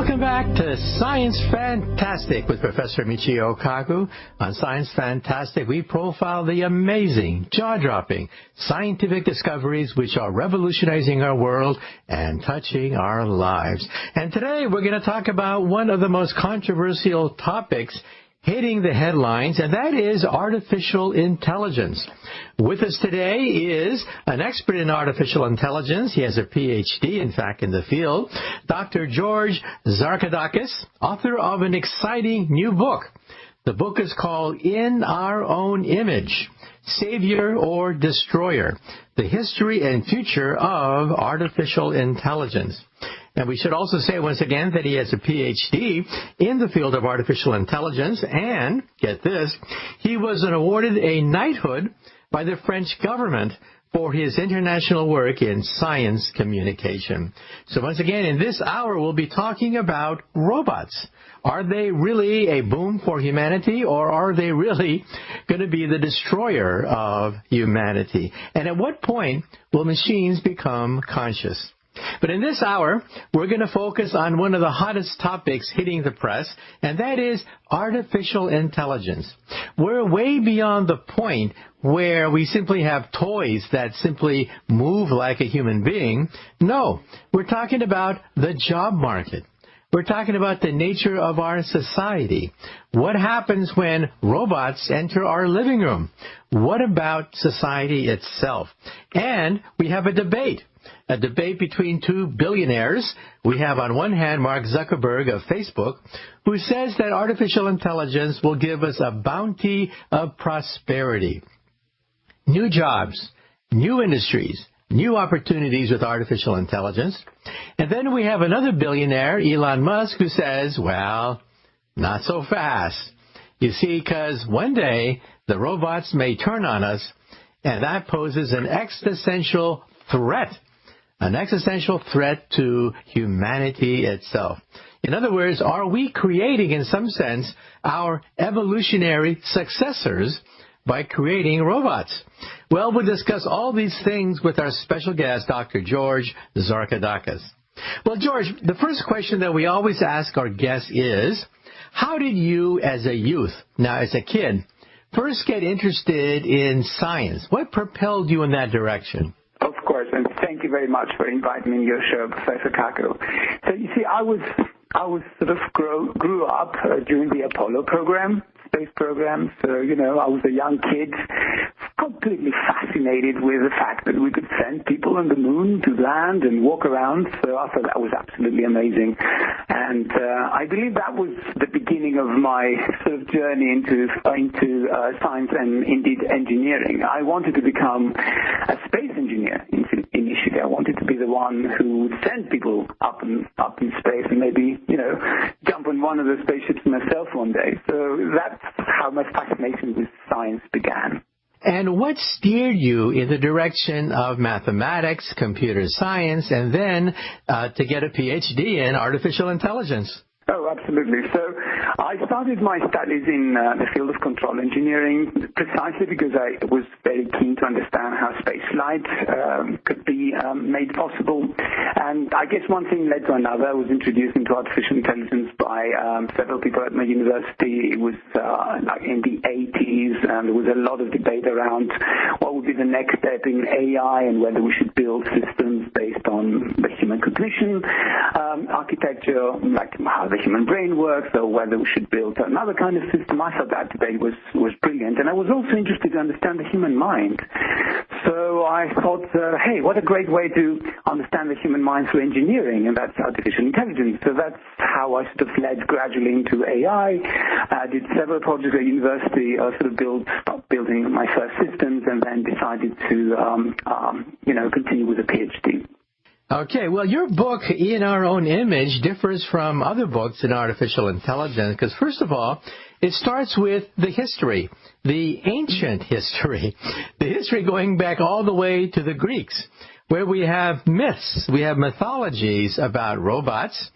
Welcome back to Science Fantastic with Professor Michio Kaku. On Science Fantastic, we profile the amazing, jaw-dropping scientific discoveries which are revolutionizing our world and touching our lives. And today we're going to talk about one of the most controversial topics hitting the headlines, and that is artificial intelligence. With us today is an expert in artificial intelligence. He has a PhD, in fact, in the field. Dr. George Zarkadakis, author of an exciting new book. The book is called In Our Own Image, Savior or Destroyer, The History and Future of Artificial Intelligence. And we should also say once again that he has a PhD in the field of artificial intelligence, and, get this, he was awarded a knighthood by the French government for his international work in science communication. So once again, in this hour, we'll be talking about robots. Are they really a boom for humanity, or are they really going to be the destroyer of humanity? And at what point will machines become conscious? But in this hour, we're going to focus on one of the hottest topics hitting the press, and that is artificial intelligence. We're way beyond the point where we simply have toys that simply move like a human being. No, we're talking about the job market. We're talking about the nature of our society. What happens when robots enter our living room? What about society itself? And we have a debate between two billionaires. We have on one hand Mark Zuckerberg of Facebook, who says that artificial intelligence will give us a bounty of prosperity. New jobs, new industries, new opportunities with artificial intelligence. And then we have another billionaire, Elon Musk, who says, well, not so fast. You see, because one day the robots may turn on us, and that poses an existential threat to humanity itself. In other words, are we creating, in some sense, our evolutionary successors by creating robots? Well, we'll discuss all these things with our special guest, Dr. George Zarkadakis. Well, George, the first question that we always ask our guests is, how did you, as a youth, now as a kid, first get interested in science? What propelled you in that direction? Of course, and thank you very much for inviting me in your show, Professor Kaku. So you see, I was sort of grew up during the Apollo program, space program. So, I was a young kid, completely fascinated with the fact that we could send people on the moon to land and walk around. So I thought that was absolutely amazing. And I believe that was the beginning of my sort of journey into science and indeed engineering. I wanted to become a space engineer initially. I wanted to be the one who would send people up in space and maybe, jump on one of the spaceships myself one day. So that's how my fascination with science began. And what steered you in the direction of mathematics, computer science, and then to get a PhD in artificial intelligence? Oh, absolutely. So I started my studies in the field of control engineering precisely because I was very keen to understand how space flight could be made possible. And I guess one thing led to another. I was introduced into artificial intelligence by several people at my university. It was like in the 80s, and there was a lot of debate around what would be the next step in AI and whether we should build systems based on the human cognition architecture, like how the human brain works, or whether we should build another kind of system. I thought that debate was brilliant, and I was also interested to understand the human mind. So I thought, hey, what a great way to understand the human mind through engineering, and that's artificial intelligence. So that's how I sort of led gradually into AI. I did several projects at university, sort of building my first systems, and then decided to, continue with a PhD. Okay, well, your book, In Our Own Image, differs from other books in artificial intelligence because, first of all, it starts with the history, the ancient history, the history going back all the way to the Greeks, where we have myths, we have mythologies about robots,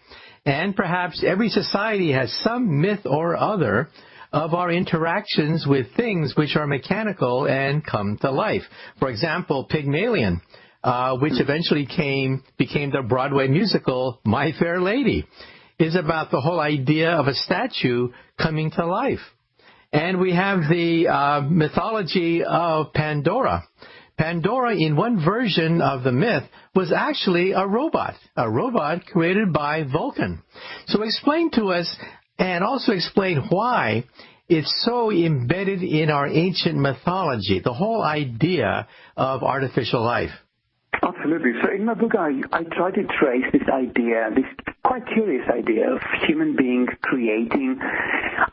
and perhaps every society has some myth or other of our interactions with things which are mechanical and come to life. For example, Pygmalion, which eventually became the Broadway musical My Fair Lady. is about the whole idea of a statue coming to life. And we have the mythology of Pandora. Pandora, in one version of the myth, was actually a robot created by Vulcan. So explain to us, and also explain why it's so embedded in our ancient mythology, the whole idea of artificial life. Absolutely. So in my book, I try to trace this idea, this quite curious idea of human beings creating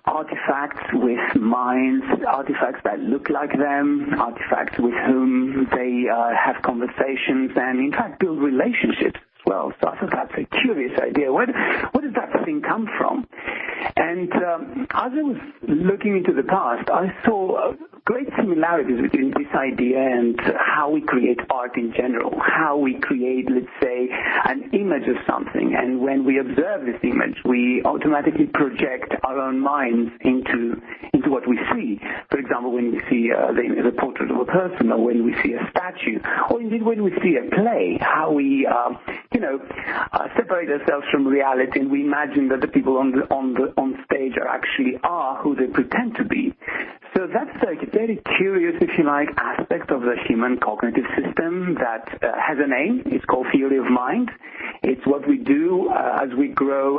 artifacts with minds, artifacts that look like them, artifacts with whom they have conversations and, in fact, build relationships as well. So I thought that's a curious idea. Where does that thing come from? And as I was looking into the past, I saw great similarities between this idea and how we create art in general, how we create, let's say, an image of something. And when we observe this image, we automatically project our own minds into what we see. For example, when we see the portrait of a person, or when we see a statue, or indeed when we see a play, how we, separate ourselves from reality, and we imagine that the people on stage actually are who they pretend to be. So that's a very curious, if you like, aspect of the human cognitive system that has a name. It's called theory of mind. It's what we do as we grow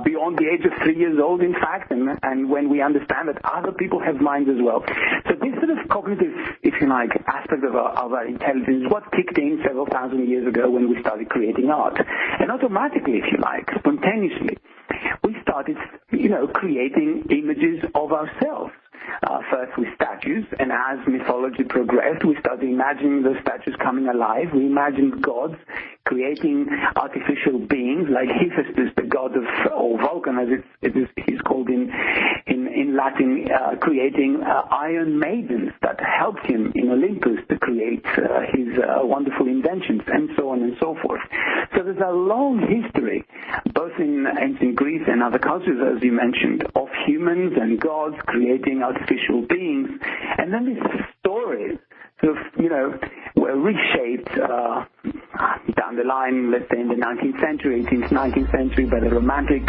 beyond the age of 3 years old, in fact, and when we understand that other people have minds as well. So this sort of cognitive, if you like, aspect of our intelligence is what kicked in several thousand years ago when we started creating art. And automatically, if you like, spontaneously, we started, creating images of ourselves. First with statues, and as mythology progressed, we started imagining those statues coming alive. We imagined gods creating artificial beings like Hephaestus, the god of, or Vulcan as he's called in Latin, creating iron maidens that helped him in Olympus to create his wonderful inventions, and so on and so forth. So there's a long history, both in ancient Greece and other cultures, as you mentioned, of humans and gods creating artificial beings. And then these stories sort of, were reshaped down the line, let's say in the 19th century, 18th, 19th century, by the Romantic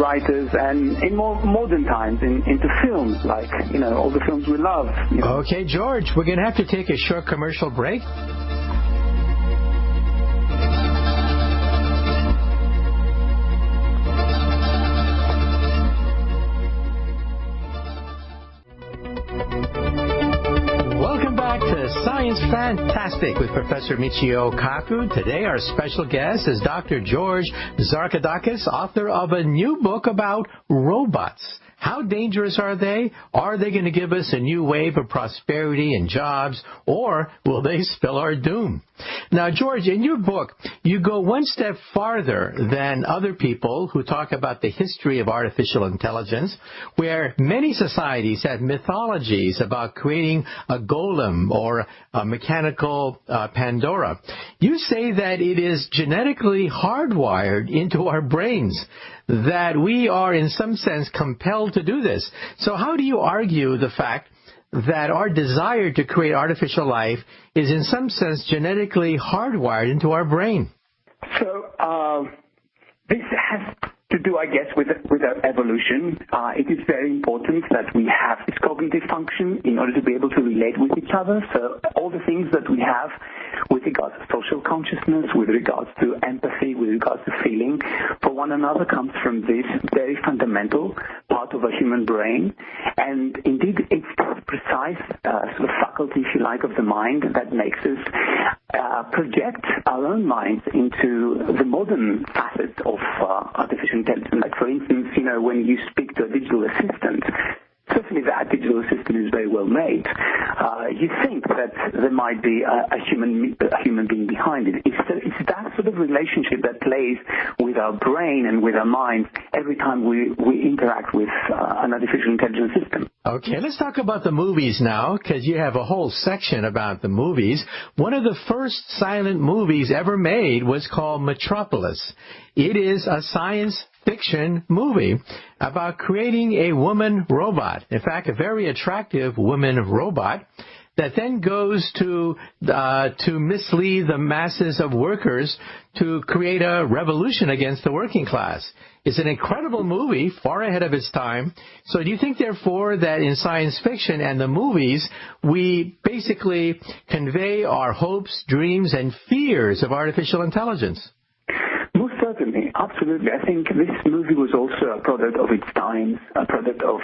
writers, and in more modern times into films, like, all the films we love. Okay, George, we're going to have to take a short commercial break. Science Fantastic with Professor Michio Kaku. Today our special guest is Dr. George Zarkadakis, author of a new book about robots. How dangerous are they? Are they going to give us a new wave of prosperity and jobs, or will they spell our doom? Now, George, in your book, you go one step farther than other people who talk about the history of artificial intelligence, where many societies have mythologies about creating a golem or a mechanical Pandora. You say that it is genetically hardwired into our brains, that we are in some sense compelled to do this. So how do you argue the fact that our desire to create artificial life is in some sense genetically hardwired into our brain? So this has to do, I guess, with our evolution. It is very important that we have this cognitive function in order to be able to relate with each other. So all the things that we have with regards to social consciousness, with regards to empathy, with regards to feeling for one another comes from this very fundamental part of a human brain. And indeed, it's this precise sort of faculty, if you like, of the mind that makes us project our own minds into the modern facets of artificial intelligence. Like, for instance, when you speak to a digital assistant, certainly that digital assistant is very well made. You think that there might be a human being behind it. It's that sort of relationship that plays with our brain and with our minds every time we interact with an artificial intelligence system. Okay, let's talk about the movies now, because you have a whole section about the movies. One of the first silent movies ever made was called Metropolis. It is a science fiction movie about creating a woman robot. In fact, a very attractive woman robot that then goes to mislead the masses of workers to create a revolution against the working class. It's an incredible movie, far ahead of its time. So do you think, therefore, that in science fiction and the movies, we basically convey our hopes, dreams, and fears of artificial intelligence? Most certainly, absolutely. I think this movie was also a product of its times, a product of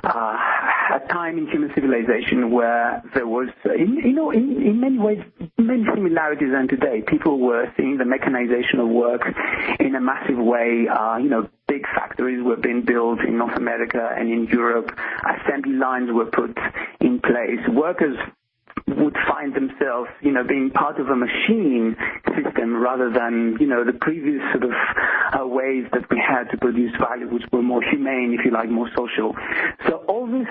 a time in human civilization where there was, in many ways, many similarities than today. People were seeing the mechanization of work in a massive way. Big factories were being built in North America and in Europe. Assembly lines were put in place. Workers would find themselves, being part of a machine system rather than, the previous sort of ways that we had to produce value, which were more humane, if you like, more social. So all this,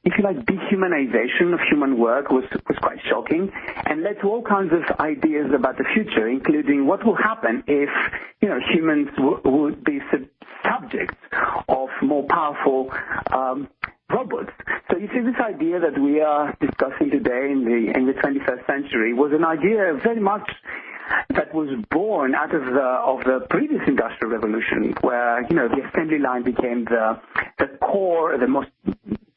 if you like, dehumanization of human work was quite shocking and led to all kinds of ideas about the future, including what will happen if, humans would be subjects of more powerful robots. So you see, this idea that we are discussing today in the 21st century was an idea very much that was born out of the previous industrial revolution, where the assembly line became the core, the most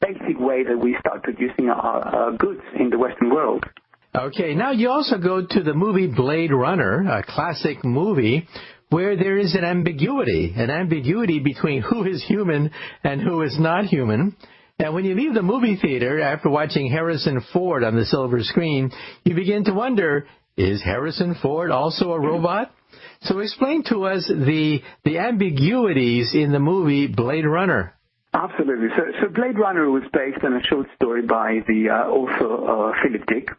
basic way that we start producing our goods in the Western world. Okay, now you also go to the movie Blade Runner, a classic movie, where there is an ambiguity between who is human and who is not human. And when you leave the movie theater after watching Harrison Ford on the silver screen, you begin to wonder, is Harrison Ford also a robot? So explain to us the ambiguities in the movie Blade Runner. Absolutely. So Blade Runner was based on a short story by the author Philip Dick.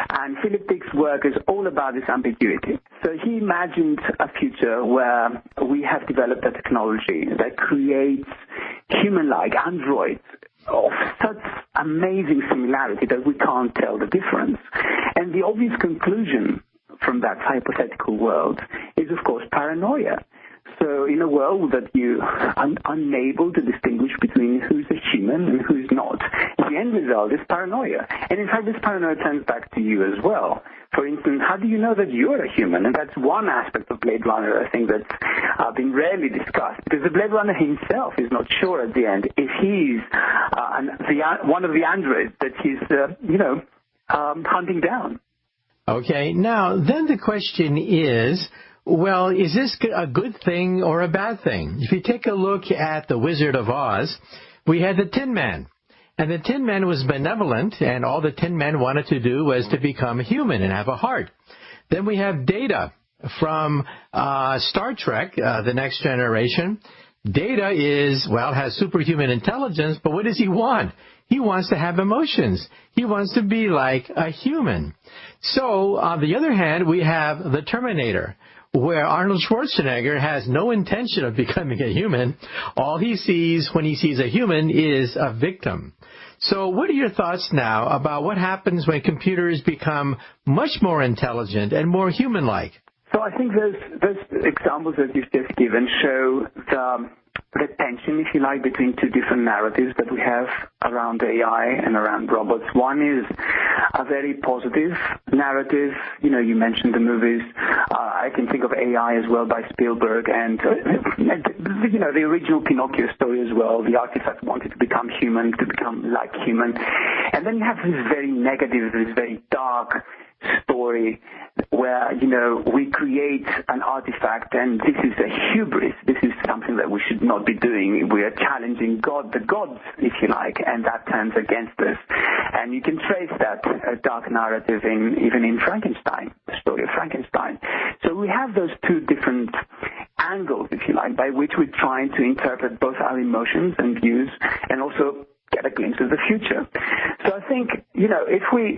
And Philip Dick's work is all about this ambiguity. So he imagined a future where we have developed a technology that creates human-like androids of such amazing similarity that we can't tell the difference. And the obvious conclusion from that hypothetical world is, of course, paranoia. So in a world that you are unable to distinguish between who's a human and who's not, the end result is paranoia. And in fact, this paranoia turns back to you as well. For instance, how do you know that you're a human? And that's one aspect of Blade Runner, I think, that's been rarely discussed. Because the Blade Runner himself is not sure at the end if he's one of the androids that he's, hunting down. Okay, now then the question is, well, is this a good thing or a bad thing? If you take a look at The Wizard of Oz, we had the Tin Man. And the Tin Man was benevolent, and all the Tin Man wanted to do was to become human and have a heart. Then we have Data from Star Trek, The Next Generation. Data has superhuman intelligence, but what does he want? He wants to have emotions. He wants to be like a human. So, on the other hand, we have the Terminator, where Arnold Schwarzenegger has no intention of becoming a human. All he sees when he sees a human is a victim. So what are your thoughts now about what happens when computers become much more intelligent and more human-like? So I think those examples that you've just given show the tension, if you like, between two different narratives that we have around AI and around robots. One is a very positive narrative. You mentioned the movies. I can think of AI as well by Spielberg and, the original Pinocchio story as well. The artifact wanted to become human, to become like human. And then you have this very negative, this very dark story where, we create an artifact and this is a hubris. This is something that we should not be doing. We are challenging the gods, if you like, and that turns against us. And you can trace that dark narrative even in Frankenstein, the story of Frankenstein. So we have those two different angles, if you like, by which we're trying to interpret both our emotions and views and also get a glimpse of the future. So I think, if we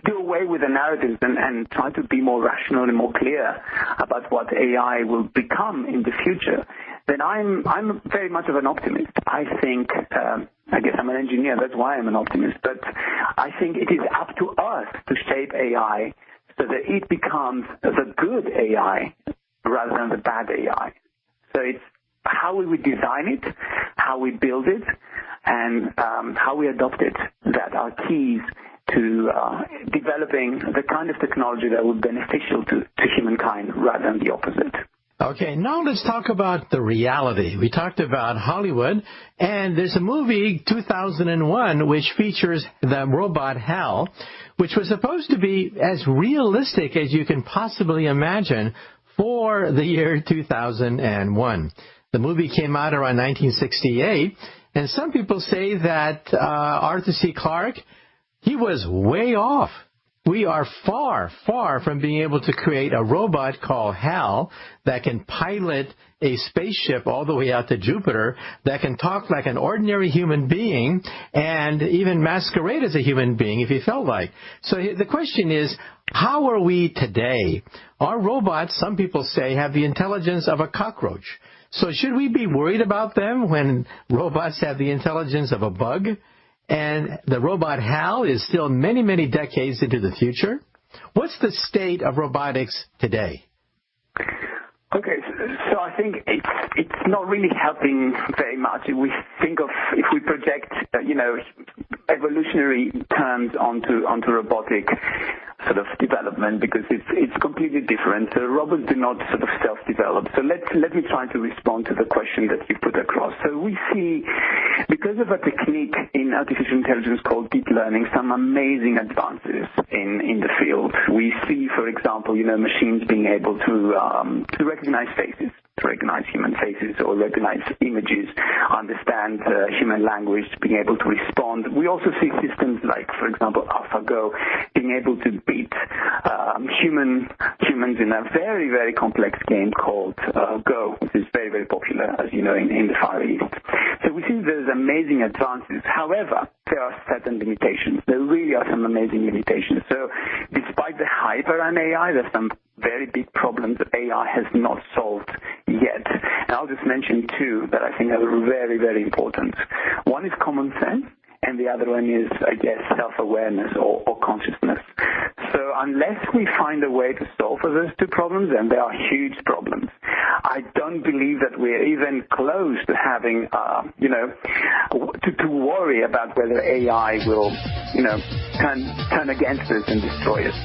do away with the narratives and try to be more rational and more clear about what AI will become in the future, then I'm very much of an optimist. I think, I guess I'm an engineer, that's why I'm an optimist, but I think it is up to us to shape AI so that it becomes the good AI rather than the bad AI. So it's how we would design it, how we build it, and how we adopted that are keys to developing the kind of technology that would be beneficial to humankind rather than the opposite. Okay, now let's talk about the reality. We talked about Hollywood, and there's a movie, 2001, which features the robot HAL, which was supposed to be as realistic as you can possibly imagine for the year 2001. The movie came out around 1968, and some people say that Arthur C. Clarke, he was way off. We are far, far from being able to create a robot called HAL that can pilot a spaceship all the way out to Jupiter, that can talk like an ordinary human being and even masquerade as a human being if he felt like. So the question is, how are we today? Our robots, some people say, have the intelligence of a cockroach. So should we be worried about them when robots have the intelligence of a bug? And the robot HAL is still many, many decades into the future. What's the state of robotics today? Okay, so I think it's not really helping very much if we project, evolutionary terms onto robotic sort of development, because it's completely different. So robots do not sort of self-develop. So let me try to respond to the question that you put across. So we see, because of a technique in artificial intelligence called deep learning, some amazing advances in the field. We see, for example, machines being able to recognize faces, to recognize human faces, or recognize images, understand human language, being able to respond. We also see systems like, for example, AlphaGo, being able to beat humans in a very, very complex game called Go, which is very, very popular, as you know, in the Far East. So we see there's amazing advances. However, there are certain limitations. There really are some amazing limitations. So despite the hype around AI, there's some very big problems that AI has not solved yet. And I'll just mention two that I think are very, very important. One is common sense, and the other one is, I guess, self-awareness or consciousness. So unless we find a way to solve for those two problems, and there are huge problems, I don't believe that we're even close to having, to worry about whether AI will, turn against us and destroy us.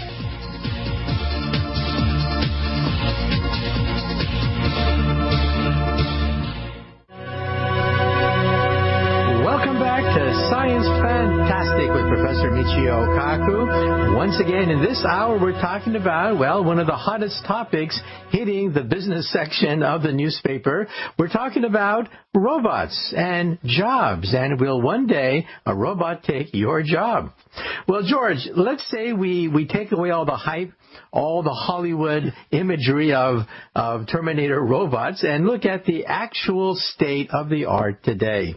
Welcome back to Science Fantastic with Professor Michio Kaku. Once again, in this hour, we're talking about, one of the hottest topics hitting the business section of the newspaper. We're talking about robots and jobs, and will one day a robot take your job? Well, George, let's say we take away all the hype, all the Hollywood imagery of Terminator robots, and look at the actual state of the art today.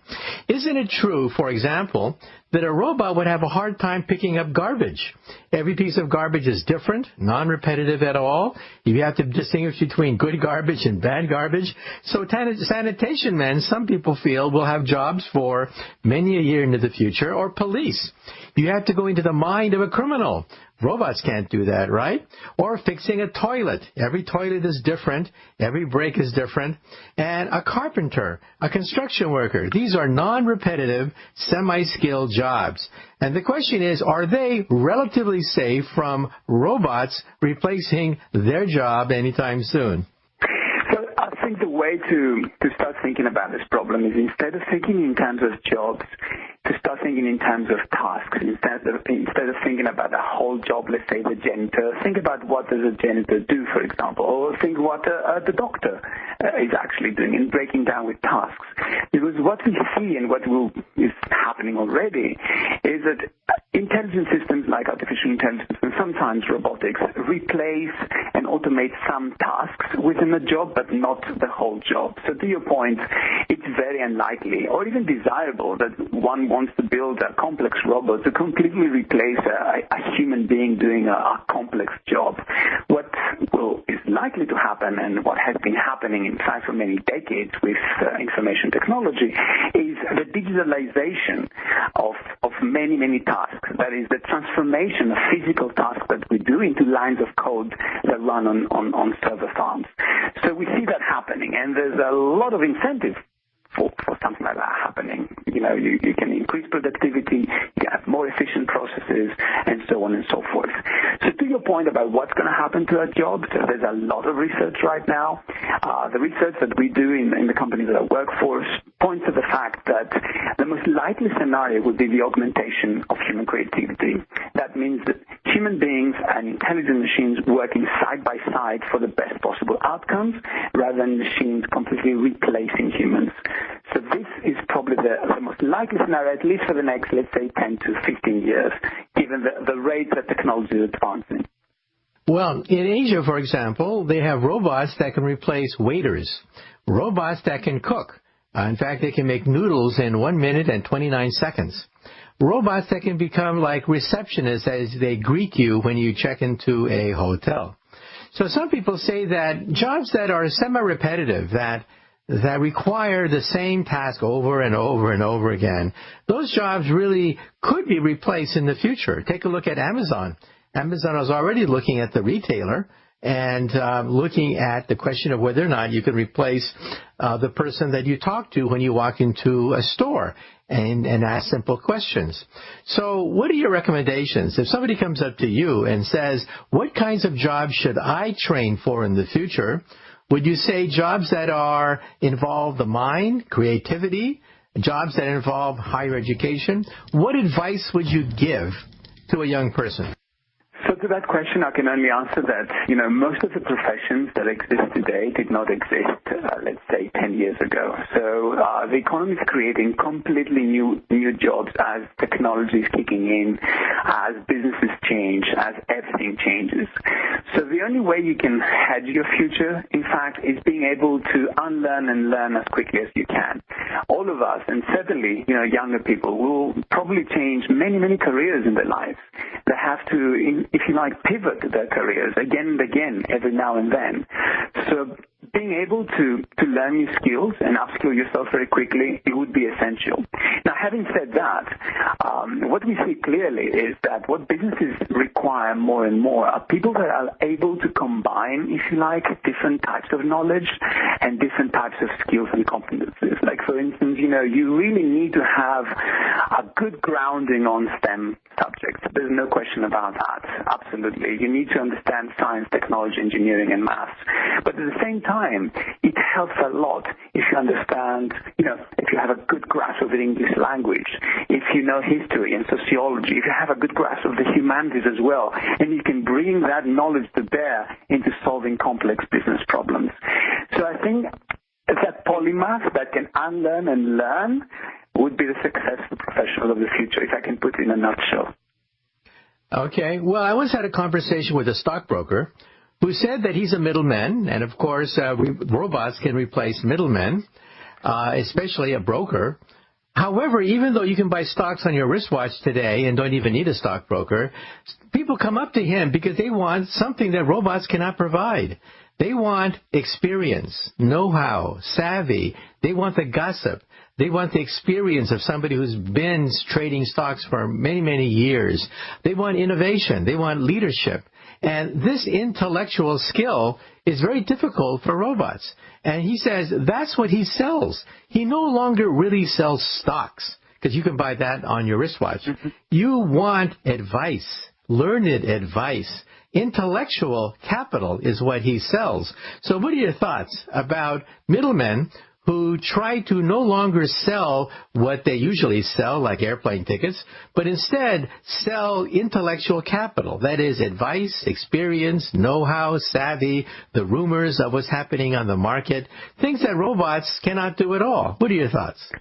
Isn't it true, for example, that a robot would have a hard time picking up garbage? Every piece of garbage is different, non-repetitive at all. You have to distinguish between good garbage and bad garbage. So sanitation men, some people feel, will have jobs for many a year into the future, or police. You have to go into the mind of a criminal. Robots can't do that, right? Or fixing a toilet. Every toilet is different. Every break is different. And a carpenter, a construction worker. These are non-repetitive, semi-skilled jobs. And the question is, are they relatively safe from robots replacing their job anytime soon? So I think the way to start thinking about this problem is, instead of thinking in terms of jobs, to start thinking in terms of tasks. Instead of thinking about the whole job, let's say the janitor, think about what does a janitor do, for example, or think what the doctor is actually doing, and breaking down with tasks. Because what we see and what is happening already is that intelligent systems like artificial intelligence and sometimes robotics replace and automate some tasks within a job, but not the whole job. So to your point, it's very unlikely or even desirable that one wants to build a complex robot to completely replace a human being doing a complex job. What is likely to happen, and what has been happening in fact for many decades with information technology, is the digitalization of many, many tasks. That is, the transformation of physical tasks that we do into lines of code that run on server farms. So we see that happening, and there's a lot of incentive for something like that happening. You can increase productivity, you can have more efficient processes, and so on and so forth. So to your point about what's going to happen to our jobs, there's a lot of research right now. The research that we do in the companies that I work for points to the fact that the most likely scenario would be the augmentation of human creativity. That means that human beings and intelligent machines working side by side for the best possible outcomes rather than machines completely replacing humans. So this is probably the most likely scenario, at least for the next, let's say, 10 to 15 years, given the rate that technology is advancing. Well, in Asia, for example, they have robots that can replace waiters, robots that can cook. In fact, they can make noodles in 1 minute and 29 seconds. Robots that can become like receptionists as they greet you when you check into a hotel. So some people say that jobs that are semi-repetitive, that require the same task over and over and over again, those jobs really could be replaced in the future. Take a look at Amazon. Amazon is already looking at the retailer and looking at the question of whether or not you can replace the person that you talk to when you walk into a store and ask simple questions. So what are your recommendations? If somebody comes up to you and says, what kinds of jobs should I train for in the future? Would you say jobs that involve the mind, creativity, jobs that involve higher education? What advice would you give to a young person? So to that question, I can only answer that, most of the professions that exist today did not exist, let's say, 10 years ago. So the economy is creating completely new jobs as technology is kicking in, as businesses change, as everything changes. So the only way you can hedge your future, in fact, is being able to unlearn and learn as quickly as you can. All of us, and certainly, younger people, will probably change many, many careers in their lives. They have to, if you like, pivot their careers again and again every now and then. So being able to learn new skills and upskill yourself very quickly, it would be essential. Now, having said that, what we see clearly is that what businesses require more and more are people that are able to combine, if you like, different types of knowledge and different types of skills and competencies. Like, for instance, you really need to have a good grounding on STEM subjects. There's no question about that. Absolutely. You need to understand science, technology, engineering, and maths. But at the same time, it helps a lot if you understand, if you have a good grasp of the English language, if you know history and sociology, if you have a good grasp of the humanities as well, and you can bring that knowledge to bear into solving complex business problems. So I think that polymath that can unlearn and learn would be the successful professional of the future, if I can put it in a nutshell. Okay. Well, I once had a conversation with a stockbroker who said that he's a middleman, and of course, robots can replace middlemen, especially a broker. However, even though you can buy stocks on your wristwatch today and don't even need a stockbroker, people come up to him because they want something that robots cannot provide. They want experience, know-how, savvy. They want the gossip. They want the experience of somebody who's been trading stocks for many, many years. They want innovation. They want leadership. And this intellectual skill is very difficult for robots. And he says that's what he sells. He no longer really sells stocks, because you can buy that on your wristwatch. Mm-hmm. You want advice, learned advice. Intellectual capital is what he sells. So what are your thoughts about middlemen who try to no longer sell what they usually sell, like airplane tickets, but instead sell intellectual capital? That is advice, experience, know-how, savvy, the rumors of what's happening on the market, things that robots cannot do at all. What are your thoughts?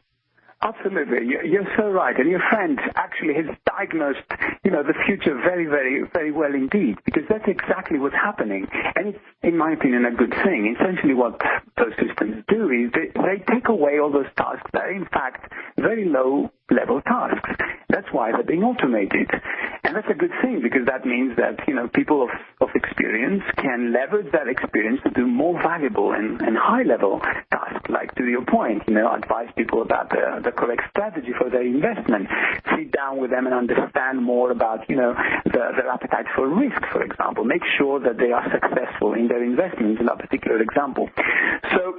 Absolutely. You're so right. And your friend actually has diagnosed, the future very, very, very well indeed, because that's exactly what's happening. And it's, in my opinion, a good thing. Essentially what those systems do is they take away all those tasks that are, in fact, very low-level tasks. That's why they're being automated. And that's a good thing, because that means that, people of experience can leverage that experience to do more valuable and high-level tasks, like, to your point, advise people about the correct strategy for their investment, sit down with them and understand more about, their appetite for risk, for example, make sure that they are successful in their investments in that particular example. So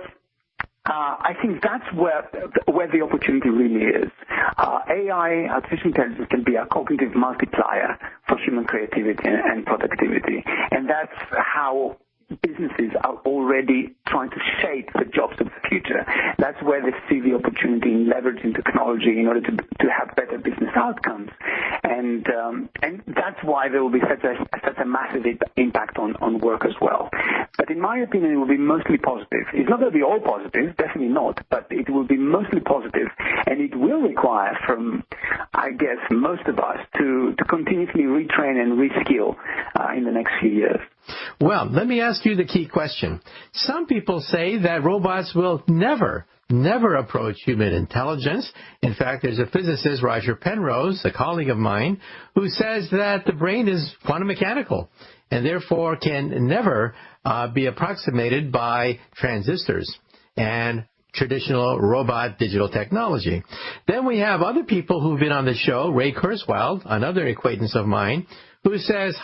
I think that's where the opportunity really is. AI, artificial intelligence, can be a cognitive multiplier for human creativity and productivity, and that's how businesses are already trying to shape the jobs of the future. That's where they see the opportunity in leveraging technology in order to have better business outcomes. And that's why there will be such a massive impact on work as well. But in my opinion, it will be mostly positive. It's not going to be all positive, definitely not, but it will be mostly positive, and it will require from, I guess, most of us to continuously retrain and reskill in the next few years. Well, let me ask you the key question. Some people say that robots will never approach human intelligence. In fact, there's a physicist, Roger Penrose, a colleague of mine, who says that the brain is quantum mechanical and therefore can never be approximated by transistors and traditional robot digital technology. Then we have other people who've been on the show, Ray Kurzweil, another acquaintance of mine, who says,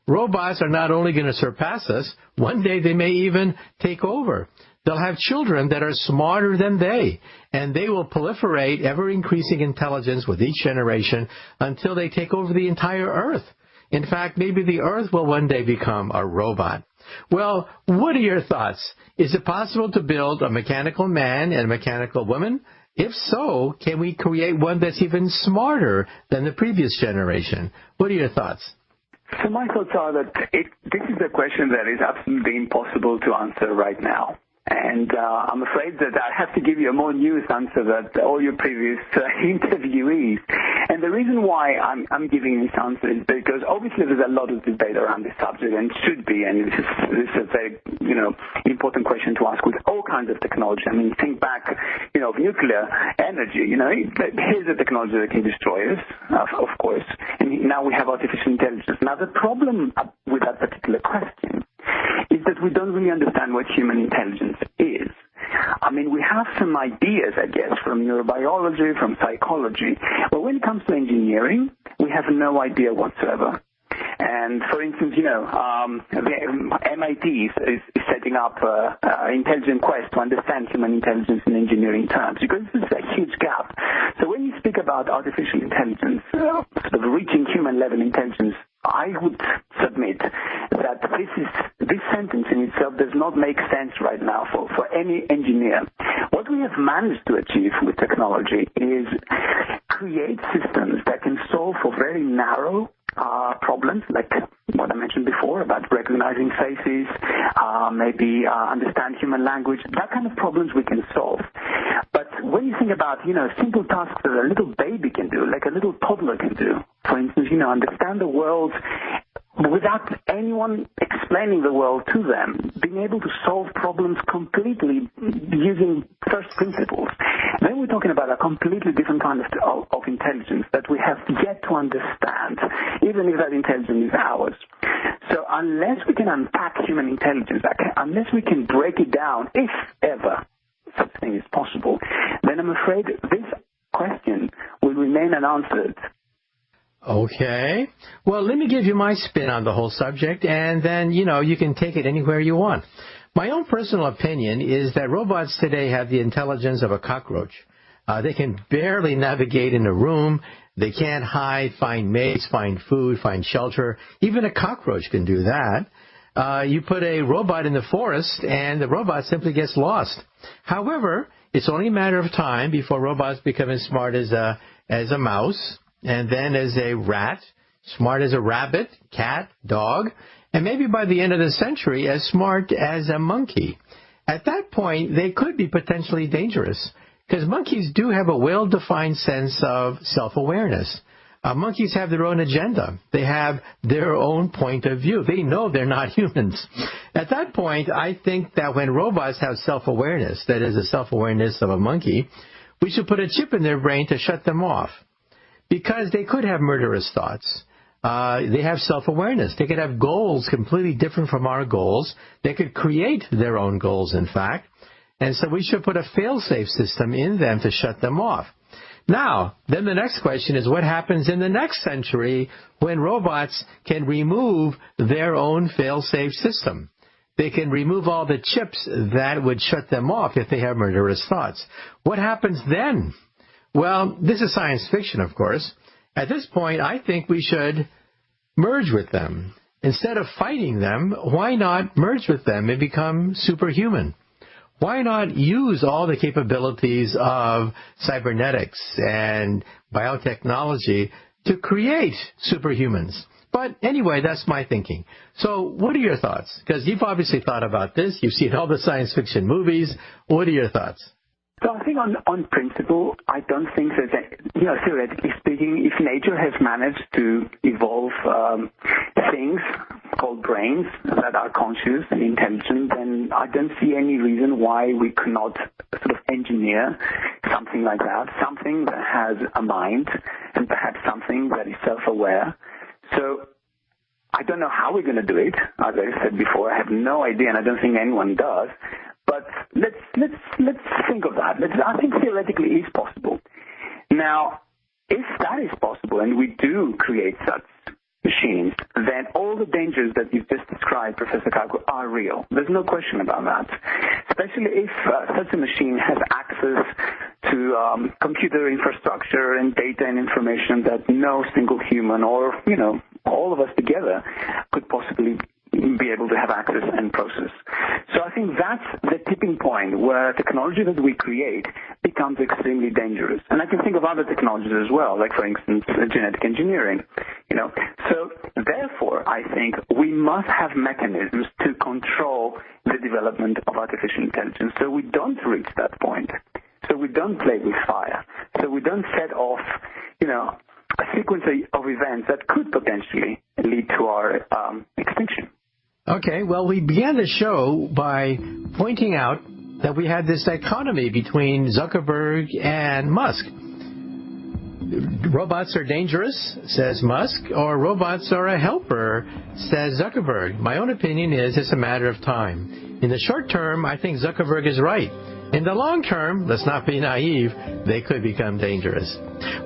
robots are not only going to surpass us, one day they may even take over. They'll have children that are smarter than they, and they will proliferate ever-increasing intelligence with each generation until they take over the entire Earth. In fact, maybe the Earth will one day become a robot. Well, what are your thoughts? Is it possible to build a mechanical man and a mechanical woman? If so, can we create one that's even smarter than the previous generation? What are your thoughts? So my thoughts are that this is a question that is absolutely impossible to answer right now. And I'm afraid that I have to give you a more nuanced answer than all your previous interviewees. And the reason why I'm giving this answer is because obviously there's a lot of debate around this subject, and should be, and this is a very, important question to ask with all kinds of technology. I mean, think back, of nuclear energy. Here's a technology that can destroy us, of course. And now we have artificial intelligence. Now, the problem with that particular question is that we don't really understand what human intelligence is. I mean, we have some ideas, I guess, from neurobiology, from psychology, but when it comes to engineering, we have no idea whatsoever. And for instance, the MIT is setting up an intelligent quest to understand human intelligence in engineering terms, because this is a huge gap. So when you speak about artificial intelligence, sort of reaching human-level intelligence, I would submit that this sentence in itself does not make sense right now for any engineer. What we have managed to achieve with technology is create systems that can solve for very narrow problems, like what I mentioned before about recognizing faces, maybe understand human language. That kind of problems we can solve. But when you think about, simple tasks that a little baby can do, like a little toddler can do, for instance, understand the world without anyone explaining the world to them, being able to solve problems completely using first principles, then we're talking about a completely different kind of intelligence that we have yet to understand, even if that intelligence is ours. So unless we can unpack human intelligence, unless we can break it down, if ever such thing is possible, then I'm afraid this question will remain unanswered. Okay. Well, let me give you my spin on the whole subject, and then, you can take it anywhere you want. My own personal opinion is that robots today have the intelligence of a cockroach. They can barely navigate in a room. They can't hide, find mates, find food, find shelter. Even a cockroach can do that. You put a robot in the forest, and the robot simply gets lost. However, it's only a matter of time before robots become as smart as a mouse, and then as a rat, smart as a rabbit, cat, dog, and maybe by the end of the century as smart as a monkey. At that point, they could be potentially dangerous, because monkeys do have a well-defined sense of self-awareness. Monkeys have their own agenda. They have their own point of view. They know they're not humans. At that point, I think that when robots have self-awareness, that is, the self-awareness of a monkey, we should put a chip in their brain to shut them off. Because they could have murderous thoughts. They have self-awareness. They could have goals completely different from our goals. They could create their own goals, in fact. And so we should put a fail-safe system in them to shut them off. Now, then the next question is what happens in the next century when robots can remove their own fail-safe system? They can remove all the chips that would shut them off if they have murderous thoughts. What happens then? Well, this is science fiction, of course. At this point, I think we should merge with them. Instead of fighting them, why not merge with them and become superhuman? Why not use all the capabilities of cybernetics and biotechnology to create superhumans? But anyway, that's my thinking. So what are your thoughts? Because you've obviously thought about this. You've seen all the science fiction movies. What are your thoughts? So I think on principle, I don't think that, theoretically speaking, if nature has managed to evolve things called brains that are conscious and intelligent, then I don't see any reason why we could not sort of engineer something like that, something that has a mind and perhaps something that is self-aware. So I don't know how we're going to do it. As I said before, I have no idea, and I don't think anyone does. But let's think of that. I think theoretically it is possible. Now, if that is possible, and we do create such machines, then all the dangers that you've just described, Professor Kaku, are real. There's no question about that. Especially if such a machine has access to computer infrastructure and data and information that no single human or, all of us together could possibly be able to have access and process. So I think that's the tipping point where technology that we create becomes extremely dangerous. And I can think of other technologies as well, like, for instance, genetic engineering. So therefore, I think we must have mechanisms to control the development of artificial intelligence so we don't reach that point. So we don't play with fire. So we don't set off, a sequence of events that could potentially lead to our extinction. Okay, well, we began the show by pointing out that we had this dichotomy between Zuckerberg and Musk. Robots are dangerous, says Musk, or robots are a helper, says Zuckerberg. My own opinion is it's a matter of time. In the short term, I think Zuckerberg is right. In the long term, let's not be naive, they could become dangerous.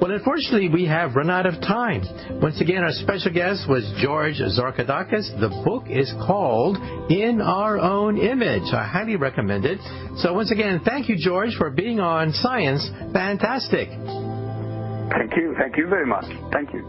Well, unfortunately, we have run out of time. Once again, our special guest was George Zarkadakis. The book is called In Our Own Image. I highly recommend it. So once again, thank you, George, for being on Science Fantastic. Thank you. Thank you very much. Thank you.